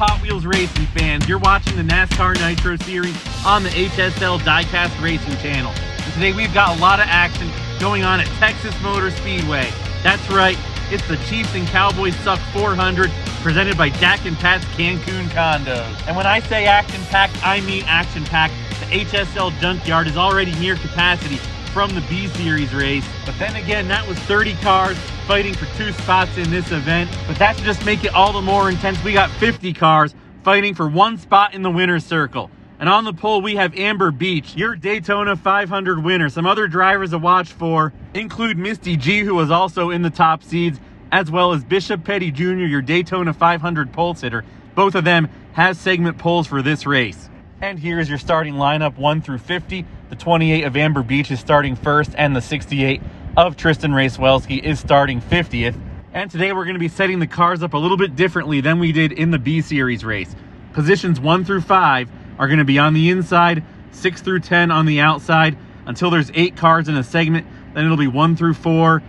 Hot Wheels racing fans? You're watching the NASCAR Nitro Series on the HSL Diecast Racing channel. And today we've got a lot of action going on at Texas Motor Speedway. That's right, it's the Chiefs and Cowboys Suck 400 presented by Dak and Pat's Cancun Condos. And when I say action-packed, I mean action-packed. The HSL Junkyard is already near capacity from the B Series race. But then again, that was 30 cars fighting for 2 spots in this event. But that should just make it all the more intense. We got 50 cars fighting for 1 spot in the winner's circle. And on the pole, we have Amber Beach, your Daytona 500 winner. Some other drivers to watch for include Misty G, who was also in the top seeds, as well as Bishop Petty Jr., your Daytona 500 pole sitter. Both of them have segment poles for this race. And here's your starting lineup, 1 through 50. The 28 of Amber Beach is starting first, and the 68 of Tristan Racewelski is starting 50th. And today we're going to be setting the cars up a little bit differently than we did in the B Series race. Positions 1 through 5 are going to be on the inside, 6 through 10 on the outside, until there's 8 cars in a segment. Then it'll be 1 through 4,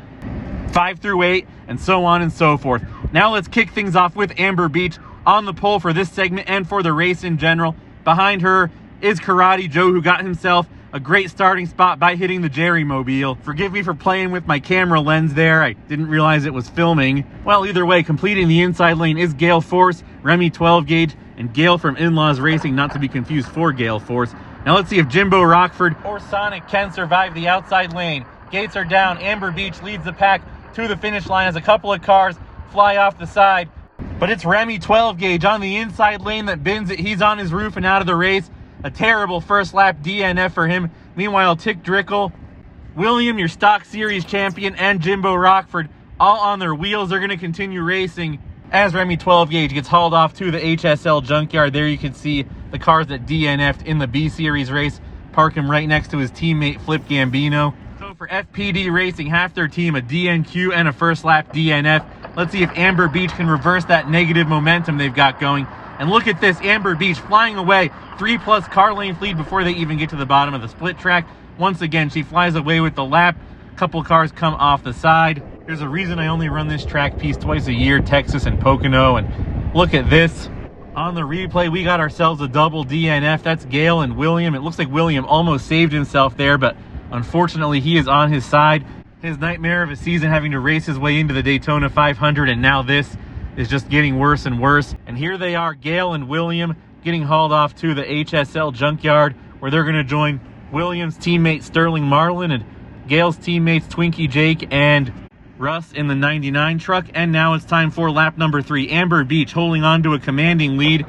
5 through 8, and so on and so forth. Now let's kick things off with Amber Beach on the pole for this segment and for the race in general. Behind her is Karate Joe, who got himself a great starting spot by hitting the Jerry Mobile. Forgive me for playing with my camera lens there. I didn't realize it was filming. Well, either way, completing the inside lane is Gale Force, Remy 12 gauge, and Gale from In-Laws Racing, not to be confused for Gale Force. Now let's see if Jimbo Rockford or Sonic can survive the outside lane. Gates are down. Amber Beach leads the pack to the finish line as a couple of cars fly off the side. But it's Remy 12 gauge on the inside lane that bins it. He's on his roof and out of the race. A terrible first lap DNF for him. Meanwhile, Tick Drickle, William, your Stock Series champion, and Jimbo Rockford, all on their wheels. They're going to continue racing as Remy 12 gauge gets hauled off to the HSL Junkyard. There you can see the cars that DNF'd in the B Series race. Park him right next to his teammate Flip Gambino. So for FPD Racing, half their team a DNQ and a first lap DNF. Let's see if Amber Beach can reverse that negative momentum they've got going. And look at this, Amber Beach flying away, 3+ car length lead before they even get to the bottom of the split track. Once again, she flies away with the lap. A couple cars come off the side. There's a reason I only run this track piece twice a year, Texas and Pocono. And look at this. On the replay, we got ourselves a double DNF. That's Gale and William. It looks like William almost saved himself there, but unfortunately, he is on his side. His nightmare of a season, having to race his way into the Daytona 500, and now this is just getting worse and worse. And here they are, Gale and William, getting hauled off to the HSL Junkyard, where they're going to join Williams' teammate Sterling Marlin and Gale's teammates Twinkie Jake and Russ in the 99 truck. And now it's time for lap number 3. Amber Beach holding on to a commanding lead.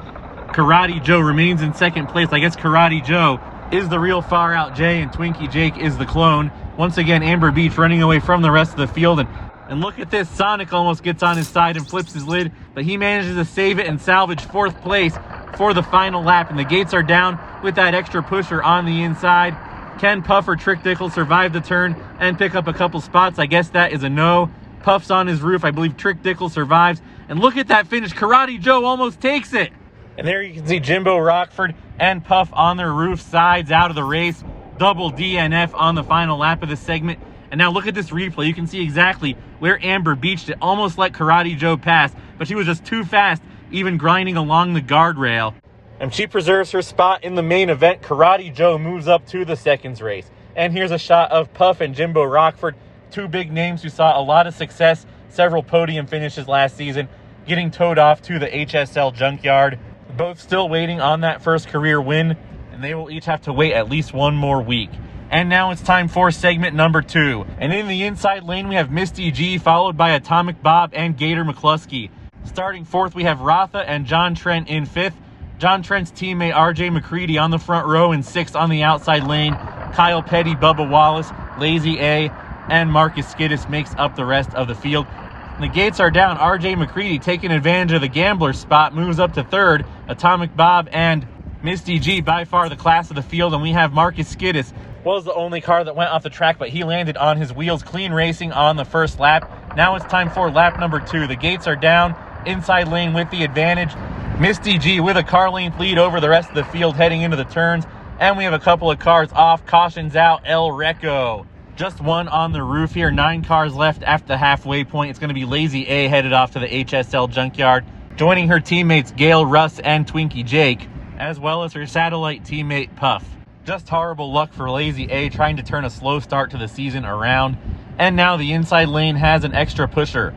Karate Joe remains in second place. I guess Karate Joe is the real Far Out Jay and Twinkie Jake is the clone. Once again, Amber Beach running away from the rest of the field. And look at this, Sonic almost gets on his side and flips his lid, but he manages to save it and salvage 4th place for the final lap. And the gates are down with that extra pusher on the inside. Can Puff or Trick Dickle survive the turn and pick up a couple spots? I guess that is a no. Puff's on his roof. I believe Trick Dickle survives. And look at that finish. Karate Joe almost takes it. And there you can see Jimbo Rockford and Puff on their roof sides out of the race. Double DNF on the final lap of this segment. And now look at this replay. You can see exactly where Amber Beach did almost let Karate Joe pass, but she was just too fast, even grinding along the guardrail. And she preserves her spot in the main event. Karate Joe moves up to the seconds race. And here's a shot of Puff and Jimbo Rockford, 2 big names who saw a lot of success, several podium finishes last season, getting towed off to the HSL Junkyard. Both still waiting on that first career win, and they will each have to wait at least 1 more week. And now it's time for segment number 2. And in the inside lane, we have Misty G, followed by Atomic Bob and Gator McCluskey. Starting 4th, we have Rotha and John Trent in 5th. John Trent's teammate RJ McCready on the front row in 6th on the outside lane. Kyle Petty, Bubba Wallace, Lazy A, and Marcus Skidis makes up the rest of the field. And the gates are down. RJ McCready, taking advantage of the gambler spot, moves up to 3rd. Atomic Bob and Misty G, by far the class of the field. And we have Marcus Skidis, was the only car that went off the track, but he landed on his wheels. Clean racing on the first lap. Now it's time for lap number 2. The gates are down. Inside lane with the advantage. Misty G with a car length lead over the rest of the field heading into the turns. And we have a couple of cars off. Cautions out, El Reco. Just one on the roof here. 9 cars left after the halfway point. It's going to be Lazy A headed off to the HSL Junkyard. joining her teammates Gail, Russ, and Twinkie Jake, as well as her satellite teammate Puff. Just horrible luck for Lazy A trying to turn a slow start to the season around, and now the inside lane has an extra pusher.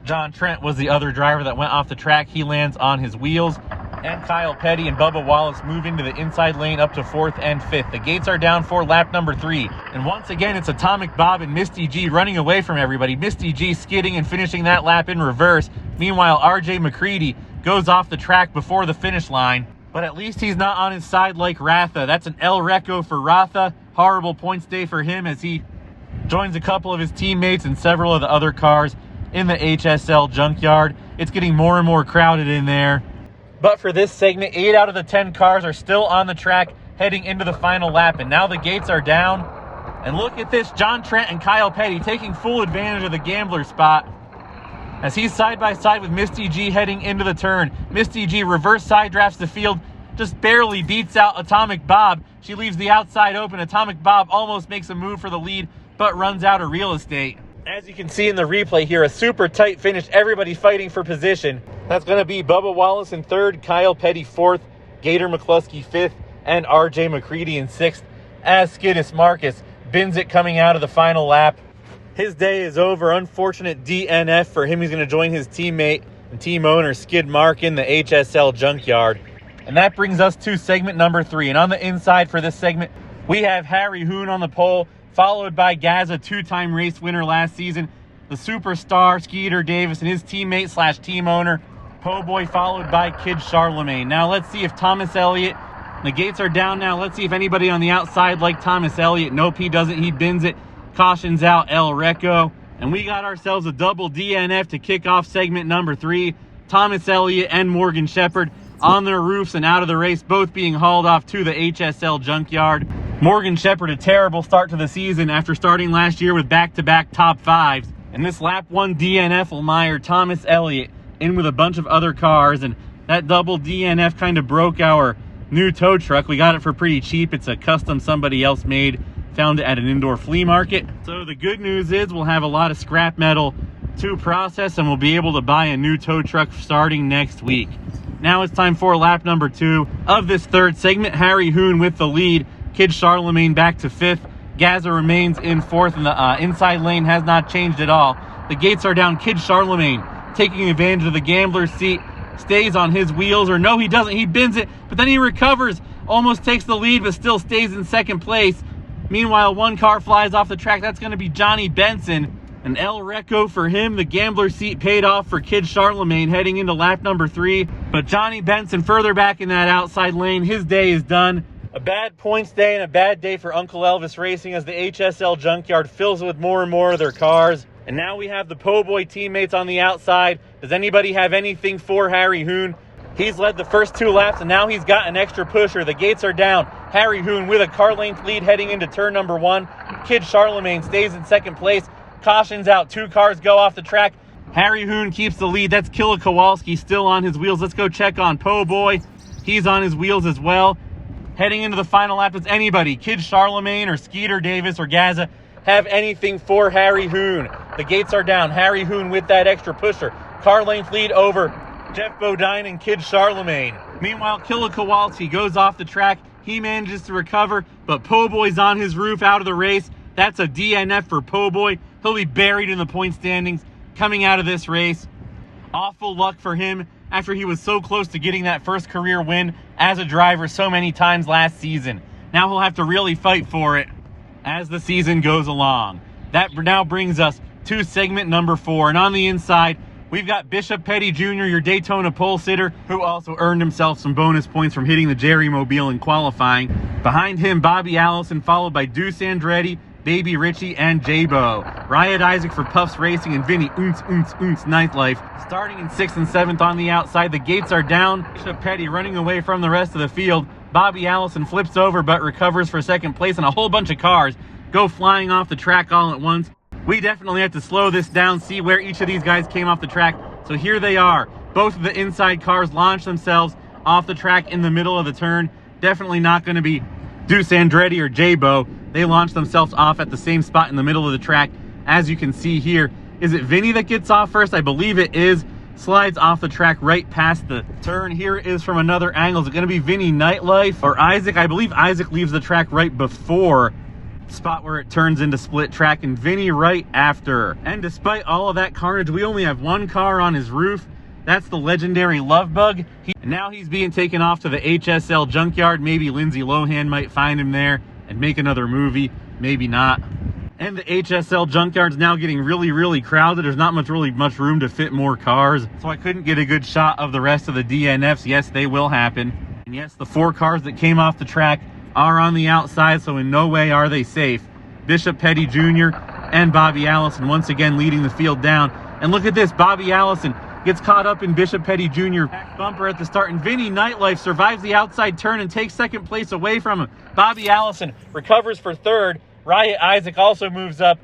John Trent was the other driver that went off the track. He lands on his wheels, and Kyle Petty and Bubba Wallace move into the inside lane up to 4th and 5th. The gates are down for lap number 3. And once again, it's Atomic Bob and Misty G running away from everybody. Misty G skidding and finishing that lap in reverse. Meanwhile, RJ McCready goes off the track before the finish line. But at least he's not on his side like Ratha. That's an El Reco for Ratha. Horrible points day for him as he joins a couple of his teammates and several of the other cars in the HSL junkyard. It's getting more and more crowded in there. But for this segment, 8 out of the 10 cars are still on the track heading into the final lap. And now the gates are down. And look at this, John Trent and Kyle Petty taking full advantage of the gambler spot as he's side by side with Misty G heading into the turn. Misty G reverse side drafts the field, just barely beats out Atomic Bob. She leaves the outside open. Atomic Bob almost makes a move for the lead, but runs out of real estate. As you can see in the replay here, a super tight finish, everybody fighting for position. That's going to be Bubba Wallace in 3rd, Kyle Petty 4th, Gator McCluskey 5th, and RJ McCready in 6th, as Skiddus Marcus bins it coming out of the final lap. His day is over. Unfortunate DNF for him. He's going to join his teammate and team owner Skid Mark in the HSL junkyard. And that brings us to segment number 3. And on the inside for this segment, we have Harry Hoon on the pole, followed by Gaza, 2-time race winner last season, the superstar Skeeter Davis and his teammate slash team owner Po Boy, followed by Kid Charlemagne. Now let's see if Thomas Elliott, the gates are down now. Let's see if anybody on the outside like Thomas Elliott. Nope, he doesn't. He bins it. Cautions out El Reco. And we got ourselves a double DNF to kick off segment number 3. Thomas Elliott and Morgan Shepherd on their roofs and out of the race, both being hauled off to the HSL junkyard. Morgan Shepherd, a terrible start to the season after starting last year with back-to-back top 5s. And this lap 1 DNF will mire Thomas Elliott in with a bunch of other cars, and that double DNF kind of broke our new tow truck. We got it for pretty cheap. It's a custom somebody else made, found it at an indoor flea market. So the good news is we'll have a lot of scrap metal to process, and we'll be able to buy a new tow truck starting next week. Now it's time for lap number 2 of this 3rd segment. Harry Hoon with the lead. Kid Charlemagne back to 5th. Gaza remains in 4th, and the inside lane has not changed at all. The gates are down. Kid Charlemagne taking advantage of the gambler's seat, stays on his wheels, or no, he doesn't. He bins it, but then he recovers, almost takes the lead, but still stays in 2nd place. Meanwhile, one car flies off the track. That's going to be Johnny Benson. An El Reco for him. The gambler seat paid off for Kid Charlemagne heading into lap number 3. But Johnny Benson further back in that outside lane. His day is done. A bad points day and a bad day for Uncle Elvis Racing as the HSL junkyard fills with more and more of their cars. And now we have the Po Boy teammates on the outside. Does anybody have anything for Harry Hoon? He's led the first 2 laps, and now he's got an extra pusher. The gates are down. Harry Hoon with a car length lead heading into turn number 1. Kid Charlemagne stays in 2nd place. Cautions out. 2 cars go off the track. Harry Hoon keeps the lead. That's Killa Kowalski still on his wheels. Let's go check on Po Boy. He's on his wheels as well. Heading into the final lap, does anybody, Kid Charlemagne or Skeeter Davis or Gaza, have anything for Harry Hoon? The gates are down. Harry Hoon with that extra pusher. Car length lead over Jeff Bodine and Kid Charlemagne. Meanwhile, Killa Kowalski goes off the track. He manages to recover, but Po Boy's on his roof out of the race. That's a DNF for Po Boy. He'll be buried in the point standings coming out of this race. Awful luck for him after he was so close to getting that first career win as a driver so many times last season. Now he'll have to really fight for it as the season goes along. That now brings us to segment number 4. And on the inside, we've got Bishop Petty Jr., your Daytona pole sitter, who also earned himself some bonus points from hitting the Jerry Mobile in qualifying. Behind him, Bobby Allison, followed by Deuce Andretti, Baby Richie, and J-Bo. Riot Isaac for Puffs Racing and Vinny Nightlife. Starting in 6th and 7th on the outside, the gates are down. Bishop Petty running away from the rest of the field. Bobby Allison flips over but recovers for 2nd place, and a whole bunch of cars go flying off the track all at once. We definitely have to slow this down, see where each of these guys came off the track. So here they are. Both of the inside cars launch themselves off the track in the middle of the turn. Definitely not going to be Deuce Andretti or J-Bo. They launch themselves off at the same spot in the middle of the track. As you can see here, is it Vinny that gets off first? I believe it is. slides off the track right past the turn. Here is from another angle. Is it going to be Vinny Nightlife or Isaac? I believe Isaac leaves the track right before spot where it turns into split track, and Vinny right after. And despite all of that carnage, we only have one car on his roof. That's the legendary Love Bug. And now he's being taken off to the HSL junkyard. Maybe Lindsay Lohan might find him there and make another movie. Maybe not. And the HSL junkyard's now getting really crowded. There's not really much room to fit more cars. So I couldn't get a good shot of the rest of the DNFs. Yes, they will happen. And yes, the 4 cars that came off the track are on the outside, so in no way are they safe. Bishop Petty Jr. and Bobby Allison once again leading the field down. And look at this, Bobby Allison gets caught up in Bishop Petty Jr. bumper at the start, and Vinny Nightlife survives the outside turn and takes second place away from him. Bobby Allison recovers for third. Riot Isaac also moves up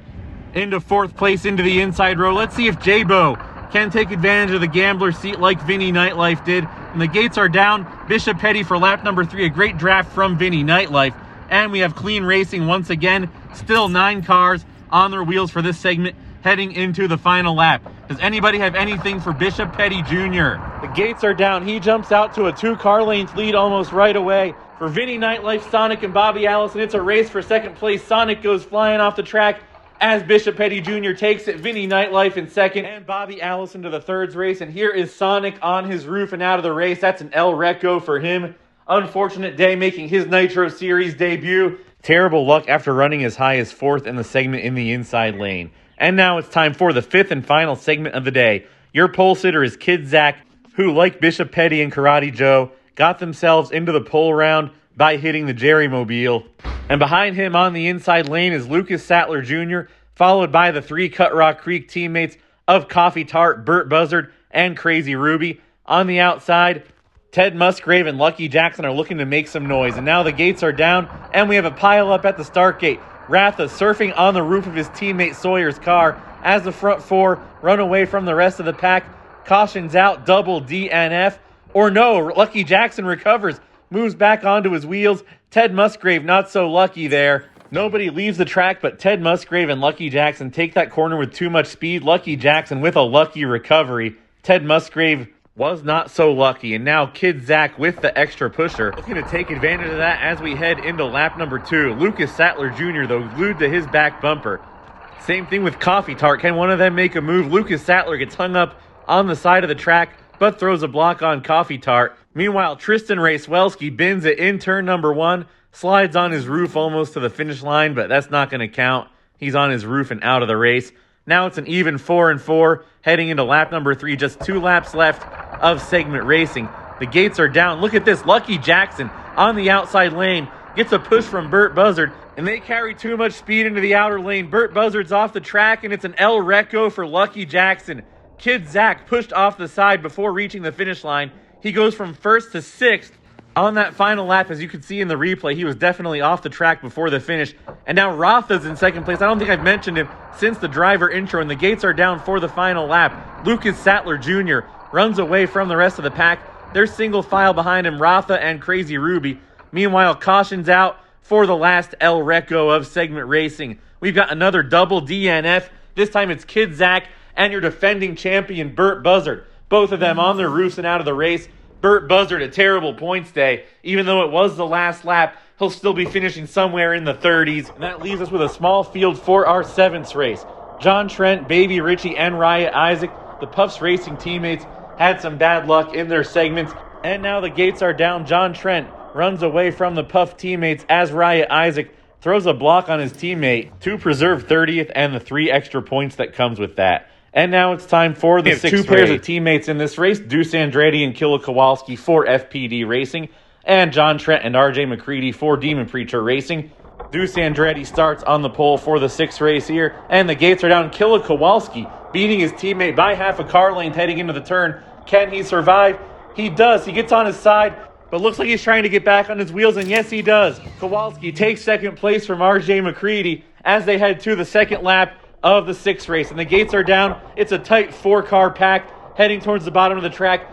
into 4th place into the inside row. Let's see if J-Bo can take advantage of the gambler seat like Vinny Nightlife did. And the gates are down. Bishop Petty for lap number 3. A great draft from Vinny Nightlife. And we have clean racing once again. Still 9 cars on their wheels for this segment heading into the final lap. Does anybody have anything for Bishop Petty Jr.? The gates are down. He jumps out to a 2-car length lead almost right away. For Vinny Nightlife, Sonic, and Bobby Allison, it's a race for second place. Sonic goes flying off the track as Bishop Petty Jr. takes it. Vinny Nightlife in second, and Bobby Allison to the third race. And here is Sonic on his roof and out of the race. That's an El Reco for him. Unfortunate day making his Nitro Series debut. Terrible luck after running as high as 4th in the segment in the inside lane. And now it's time for the 5th and final segment of the day. Your pole sitter is Kid Zach, who, like Bishop Petty and Karate Joe, got themselves into the pole round by hitting the Jerry Mobile. And behind him on the inside lane is Lucas Sattler Jr., followed by the 3 Cut Rock Creek teammates of Coffee Tart, Burt Buzzard, and Crazy Ruby. On the outside, Ted Musgrave and Lucky Jackson are looking to make some noise. And now the gates are down, and we have a pile up at the start gate. Ratha surfing on the roof of his teammate Sawyer's car as the front 4 run away from the rest of the pack. Cautions out, double DNF. Or no, Lucky Jackson recovers, moves back onto his wheels. Ted Musgrave not so lucky there. Nobody leaves the track, but Ted Musgrave and Lucky Jackson take that corner with too much speed. Lucky Jackson with a lucky recovery. Ted Musgrave was not so lucky. And now Kid Zach with the extra pusher, looking to take advantage of that as we head into lap number 2. Lucas Sattler Jr., though, glued to his back bumper. Same thing with Coffee Tart. Can one of them make a move? Lucas Sattler gets hung up on the side of the track, but throws a block on Coffee Tart. Meanwhile, Tristan Racewelski bins it in turn number 1, slides on his roof almost to the finish line, but that's not going to count. He's on his roof and out of the race. Now it's an even 4-4, heading into lap number 3. Just 2 laps left of segment racing. The gates are down. Look at this. Lucky Jackson on the outside lane gets a push from Burt Buzzard, and they carry too much speed into the outer lane. Burt Buzzard's off the track, and it's an El Reco for Lucky Jackson. Kid Zach pushed off the side before reaching the finish line. He goes from 1st to 6th on that final lap. As you can see in the replay, he was definitely off the track before the finish. And now Rotha's in 2nd place. I don't think I've mentioned him since the driver intro, and the gates are down for the final lap. Lucas Sattler Jr. runs away from the rest of the pack. They're single file behind him, Rotha and Crazy Ruby. Meanwhile, caution's out for the last El Reco of segment racing. We've got another double DNF. This time it's Kid Zach and your defending champion, Burt Buzzard. Both of them on their roofs and out of the race. Burt Buzzard, a terrible points day. Even though it was the last lap, he'll still be finishing somewhere in the 30s. And that leaves us with a small field for our 7th race. John Trent, Baby Richie, and Riot Isaac, the Puffs Racing teammates, had some bad luck in their segments. And now the gates are down. John Trent runs away from the Puff teammates as Riot Isaac throws a block on his teammate to preserve 30th and the 3 extra points that comes with that. And now it's time for the 6th 2 pairs of teammates in this race, Deuce Andretti and Killa Kowalski for FPD Racing, and John Trent and RJ McCready for Demon Preacher Racing. Deuce Andretti starts on the pole for the 6th race here, and the gates are down. Killa Kowalski beating his teammate by half a car length heading into the turn. Can he survive? He does. He gets on his side, but looks like he's trying to get back on his wheels, and yes, he does. Kowalski takes 2nd place from RJ McCready as they head to the 2nd lap of the 6th race, and the gates are down. It's a tight 4-car pack heading towards the bottom of the track.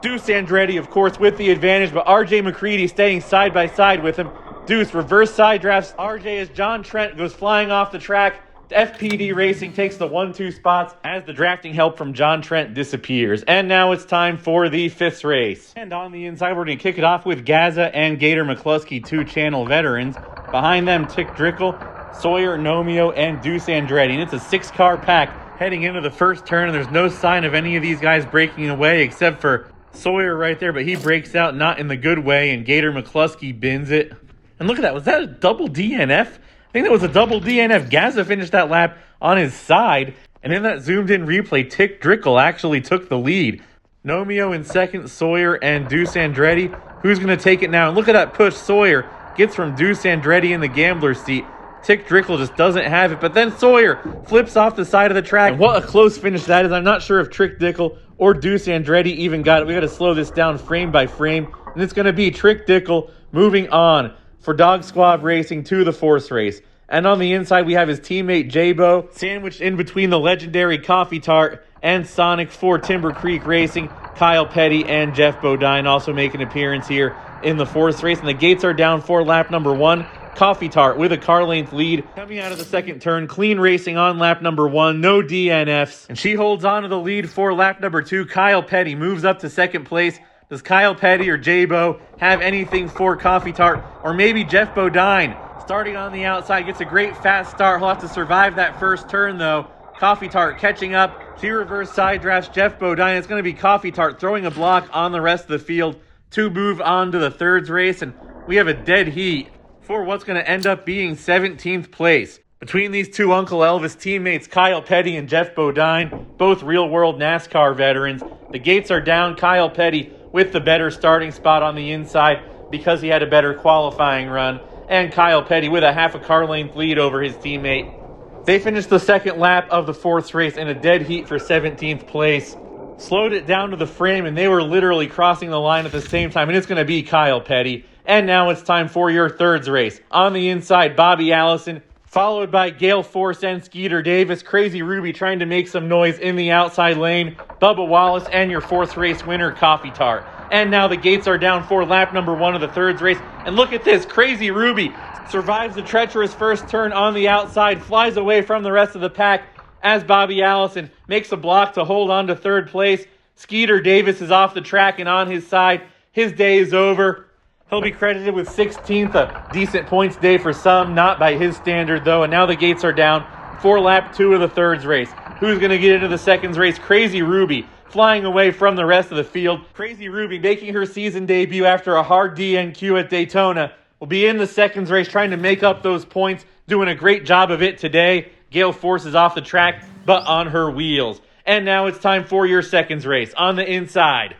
Deuce Andretti, of course, with the advantage, but RJ McCready staying side by side with him. Deuce reverse side drafts RJ as John Trent goes flying off the track. FPD Racing takes the 1-2 spots as the drafting help from John Trent disappears. And now it's time for the 5th race. And on the inside, we're going to kick it off with Gaza and Gator McCluskey, 2-channel veterans. Behind them, Tick Drickle, Sawyer, Nomeo, and Deuce Andretti. And it's a 6-car pack heading into the first turn. And there's no sign of any of these guys breaking away except for Sawyer right there. But he breaks out not in the good way, and Gator McCluskey bins it. And look at that. Was that a double DNF? I think that was a double DNF. Gaza finished that lap on his side. And in that zoomed-in replay, Tick Drickle actually took the lead. Nomeo in second, Sawyer and Deuce Andretti. Who's going to take it now? And look at that push. Sawyer gets from Deuce Andretti in the gambler's seat. Tick Drickle just doesn't have it. But then Sawyer flips off the side of the track. And what a close finish that is. I'm not sure if Tick Drickle or Deuce Andretti even got it. We got to slow this down frame by frame. And it's going to be Tick Drickle moving on for Dog Squad Racing to the 4th race. And on the inside, we have his teammate J-Bo, sandwiched in between the legendary Coffee Tart and Sonic for Timber Creek Racing. Kyle Petty and Jeff Bodine also make an appearance here in the 4th race. And the gates are down for lap number 1. Coffee Tart with a car length lead coming out of the second turn. Clean racing on lap number 1. No DNFs. And she holds on to the lead for lap number 2. Kyle Petty moves up to second place. Does Kyle Petty or J-Bo have anything for Coffee Tart? Or maybe Jeff Bodine starting on the outside gets a great fast start. He'll have to survive that first turn though. Coffee Tart catching up. She reverse side drafts Jeff Bodine. It's going to be Coffee Tart throwing a block on the rest of the field to move on to the 3rd race. And we have a dead heat for what's going to end up being 17th place. Between these two Uncle Elvis teammates, Kyle Petty and Jeff Bodine, both real-world NASCAR veterans. The gates are down. Kyle Petty with the better starting spot on the inside because he had a better qualifying run. And Kyle Petty with a half a car length lead over his teammate. They finished the second lap of the 4th race in a dead heat for 17th place. Slowed it down to the frame, and they were literally crossing the line at the same time. And it's going to be Kyle Petty. And now it's time for your 3rd race. On the inside, Bobby Allison, followed by Gale Force and Skeeter Davis. Crazy Ruby trying to make some noise in the outside lane. Bubba Wallace and your 4th race winner, Coffee Tart. And now the gates are down for lap number 1 of the 3rd race. And look at this. Crazy Ruby survives the treacherous first turn on the outside, flies away from the rest of the pack as Bobby Allison makes a block to hold on to 3rd place. Skeeter Davis is off the track and on his side. His day is over. He'll be credited with 16th, a decent points day for some, not by his standard though. And now the gates are down for lap 2 of the 3rd race. Who's going to get into the 2nd race? Crazy Ruby flying away from the rest of the field. Crazy Ruby making her season debut after a hard DNQ at Daytona. Will be in the 2nd race trying to make up those points. Doing a great job of it today. Gale Force is off the track, but on her wheels. And now it's time for your 2nd race. On the inside,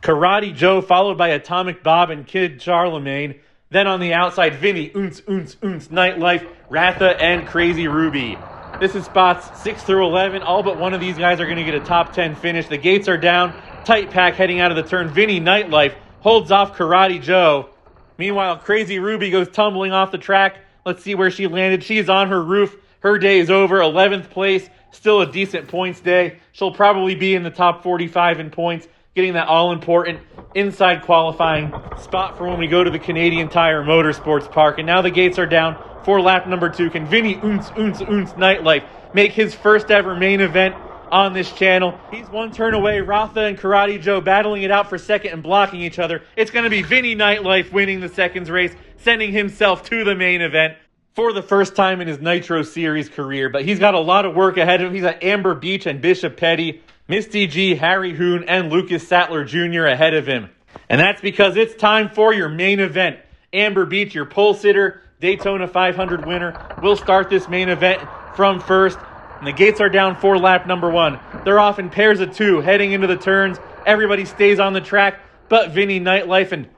Karate Joe, followed by Atomic Bob and Kid Charlemagne. Then on the outside, Vinny, Nightlife, Ratha, and Crazy Ruby. This is spots 6 through 11. All but one of these guys are going to get a top 10 finish. The gates are down. Tight pack heading out of the turn. Vinny Nightlife holds off Karate Joe. Meanwhile, Crazy Ruby goes tumbling off the track. Let's see where she landed. She's on her roof. Her day is over. 11th place. Still a decent points day. She'll probably be in the top 45 in points, getting that all-important inside qualifying spot for when we go to the Canadian Tire Motorsports Park. And now the gates are down for lap number 2. Can Vinny Nightlife make his first ever main event on this channel? He's one turn away. Ratha and Karate Joe battling it out for second and blocking each other. It's going to be Vinny Nightlife winning the 2nd race, sending himself to the main event for the first time in his Nitro Series career. But he's got a lot of work ahead of him. He's got Amber Beach and Bishop Petty, Misty G, Harry Hoon, and Lucas Sattler Jr. ahead of him. And that's because it's time for your main event. Amber Beach, your pole sitter, Daytona 500 winner, will start this main event from first. And the gates are down for lap number 1. They're off in pairs of 2 heading into the turns. Everybody stays on the track, but Vinny Nightlife and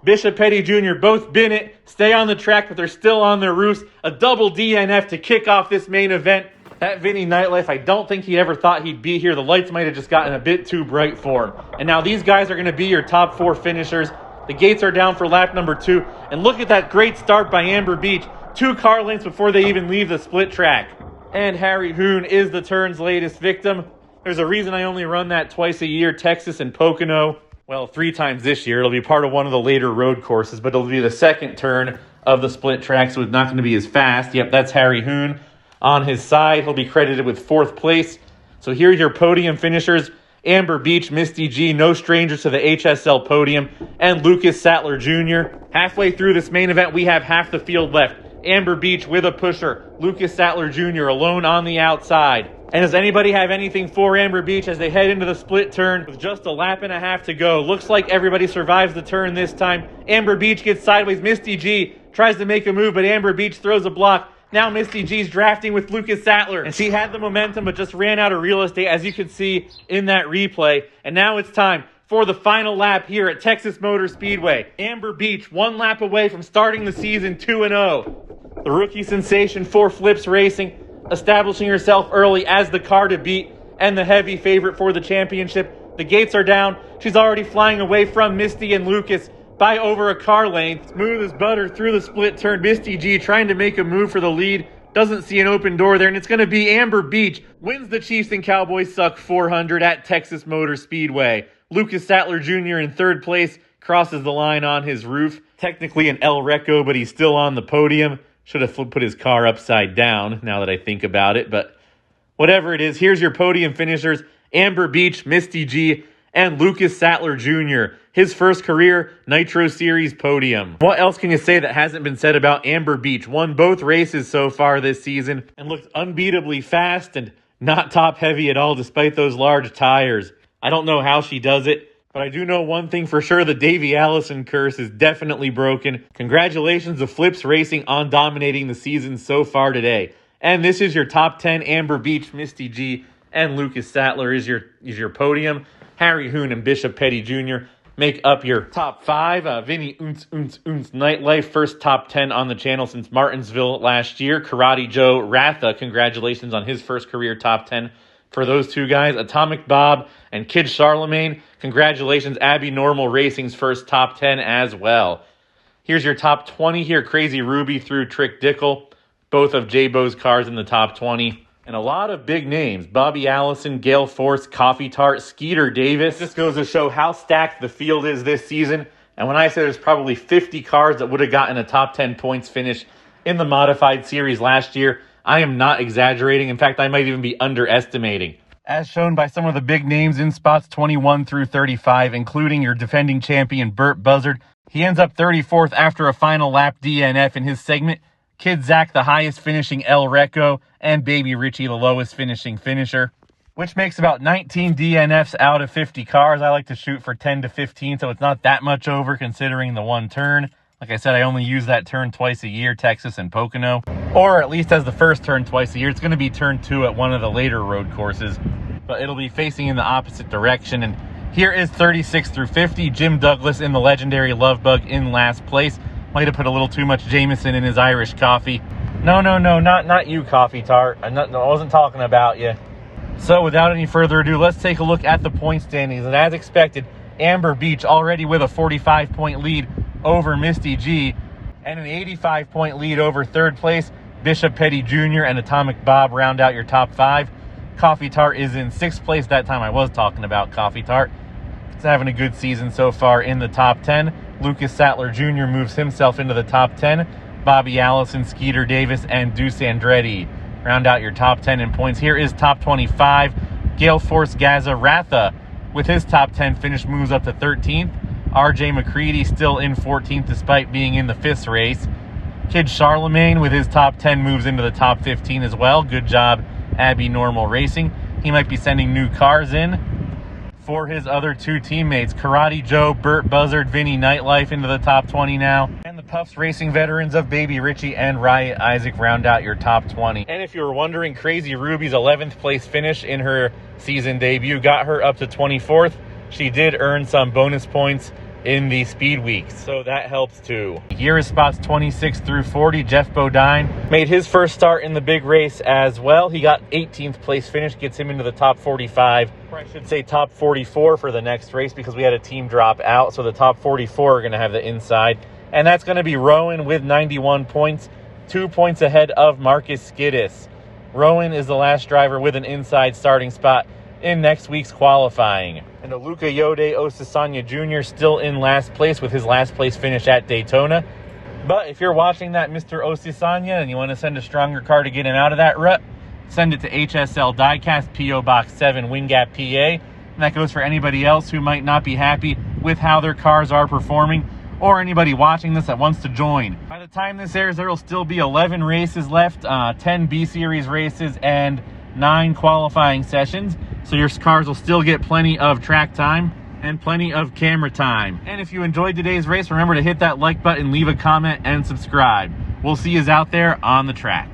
Bishop Petty Jr. both bin it, stay on the track, but they're still on their roofs. A double DNF to kick off this main event. That Vinny Nightlife, I don't think he ever thought he'd be here. The lights might have just gotten a bit too bright for him. And now these guys are going to be your top 4 finishers. The gates are down for lap number 2. And look at that great start by Amber Beach. 2 car lengths before they even leave the split track. And Harry Hoon is the turn's latest victim. There's a reason I only run that twice a year, Texas and Pocono. Well, 3 times this year. It'll be part of one of the later road courses, but it'll be the second turn of the split track, so it's not going to be as fast. Yep, that's Harry Hoon. on his side. He'll be credited with 4th place. So here are your podium finishers. Amber Beach, Misty G, no strangers to the HSL podium, and Lucas Sattler Jr. Halfway through this main event, we have half the field left. Amber Beach with a pusher. Lucas Sattler Jr. alone on the outside. And does anybody have anything for Amber Beach as they head into the split turn with just a lap and a half to go? Looks like everybody survives the turn this time. Amber Beach gets sideways. Misty G tries to make a move, but Amber Beach throws a block. Now Misty G's drafting with Lucas Sattler, and she had the momentum but just ran out of real estate, as you can see in that replay. And now it's time for the final lap here at Texas Motor Speedway. Amber Beach 1 lap away from starting the season 2-0. The rookie sensation for Flips Racing, establishing herself early as the car to beat and the heavy favorite for the championship. The gates are down. She's already flying away from Misty and Lucas by over a car length. Smooth as butter through the split turn. Misty G trying to make a move for the lead. Doesn't see an open door there, and it's going to be Amber Beach. Wins the Chiefs and Cowboys Suck 400 at Texas Motor Speedway. Lucas Sattler Jr. in 3rd place. Crosses the line on his roof. Technically an El Reco, but he's still on the podium. Should have put his car upside down, now that I think about it. But whatever it is, here's your podium finishers. Amber Beach, Misty G, and Lucas Sattler Jr., his first career Nitro Series podium. What else can you say that hasn't been said about Amber Beach? Won both races so far this season and looked unbeatably fast and not top heavy at all despite those large tires. I don't know how she does it, but I do know one thing for sure: the Davey Allison curse is definitely broken. Congratulations to Flips Racing on dominating the season so far today. And this is your top 10. Amber Beach, Misty G, and Lucas Sattler is your podium. Harry Hoon and Bishop Petty Jr. make up your top 5. Vinny Nightlife, first top 10 on the channel since Martinsville last year. Karate Joe Ratha, congratulations on his first career top 10 for those two guys. Atomic Bob and Kid Charlemagne, congratulations. Abby Normal Racing's first top 10 as well. Here's your top 20 here. Crazy Ruby through Trick Dickel, both of J-Bo's cars in the top 20. And a lot of big names: Bobby Allison, Gale Force, Coffee Tart, Skeeter Davis. This goes to show how stacked the field is this season. And when I say there's probably 50 cars that would have gotten a top 10 points finish in the modified series last year, I am not exaggerating. In fact, I might even be underestimating. As shown by some of the big names in spots 21 through 35, including your defending champion Burt Buzzard. He ends up 34th after a final lap DNF in his segment. Kid Zach, the highest finishing El Reco, and Baby Richie, the lowest finishing finisher, which makes about 19 DNFs out of 50 cars. I like to shoot for 10 to 15, so it's not that much over considering the one turn. Like I said, I only use that turn twice a year, Texas and Pocono, or at least as the first turn twice a year. It's going to be turn 2 at one of the later road courses, but it'll be facing in the opposite direction. And here is 36 through 50. Jim Douglas in the legendary Love Bug in last place. Might have put a little too much Jameson in his Irish coffee. No, not you, Coffee Tart. I wasn't talking about you. So without any further ado, let's take a look at the point standings. And as expected, Amber Beach already with a 45-point lead over Misty G and an 85-point lead over 3rd place. Bishop Petty Jr. and Atomic Bob round out your top 5. Coffee Tart is in 6th place. That time I was talking about Coffee Tart. He's having a good season so far in the top 10. Lucas Sattler Jr. moves himself into the top 10. Bobby Allison, Skeeter Davis, and Deuce Andretti round out your top 10 in points. Here is top 25. Gale Force Gaza Ratha with his top 10 finish moves up to 13th. RJ McCready still in 14th despite being in the 5th race. Kid Charlemagne with his top 10 moves into the top 15 as well. Good job, Abby Normal Racing. He might be sending new cars in for his other 2 teammates. Karate Joe, Burt Buzzard, Vinny Nightlife into the top 20 now. And the Puffs Racing veterans of Baby Richie and Riot Isaac round out your top 20. And if you were wondering, Crazy Ruby's 11th place finish in her season debut got her up to 24th. She did earn some bonus points in the speed weeks, so that helps too. Here is spots 26 through 40. Jeff Bodine made his first start in the big race as well. He got 18th place finish, gets him into the top 45, or I should say top 44 for the next race, because we had a team drop out, so the top 44 are going to have the inside. And that's going to be Rowan with 91 points, 2 points ahead of Marcus Skidis. Rowan is the last driver with an inside starting spot in next week's qualifying. And Luca Yode Osasanya Jr. still in last place with his last place finish at Daytona. But if you're watching that Mr. Osisanya and you want to send a stronger car to get him out of that rut, send it to HSL Diecast, P.O. Box 7, Wind Gap, PA. And that goes for anybody else who might not be happy with how their cars are performing, or anybody watching this that wants to join. By the time this airs, there will still be 11 races left, 10 B-Series races, and 9 qualifying sessions. So your cars will still get plenty of track time and plenty of camera time. And if you enjoyed today's race, remember to hit that like button, leave a comment, and subscribe. We'll see you out there on the track.